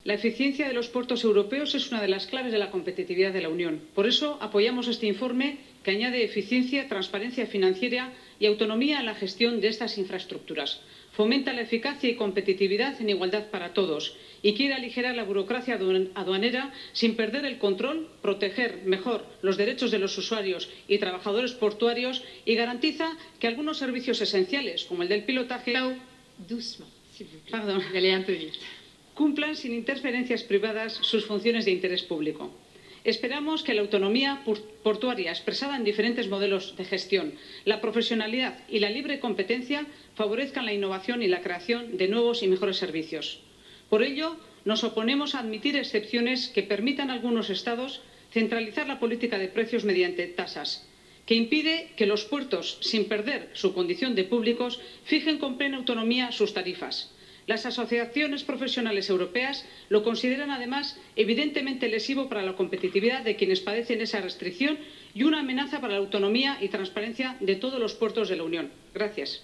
La eficiencia de los puertos europeos es una de las claves de la competitividad de la Unión. Por eso apoyamos este informe que añade eficiencia, transparencia financiera y autonomía a la gestión de estas infraestructuras. Fomenta la eficacia y competitividad en igualdad para todos y quiere aligerar la burocracia aduanera sin perder el control, proteger mejor los derechos de los usuarios y trabajadores portuarios y garantiza que algunos servicios esenciales, como el del pilotaje, cumplan sin interferencias privadas sus funciones de interés público. Esperamos que la autonomía portuaria expresada en diferentes modelos de gestión, la profesionalidad y la libre competencia favorezcan la innovación y la creación de nuevos y mejores servicios. Por ello, nos oponemos a admitir excepciones que permitan a algunos Estados centralizar la política de precios mediante tasas, que impide que los puertos, sin perder su condición de públicos, fijen con plena autonomía sus tarifas. Las asociaciones profesionales europeas lo consideran, además, evidentemente lesivo para la competitividad de quienes padecen esa restricción y una amenaza para la autonomía y transparencia de todos los puertos de la Unión. Gracias.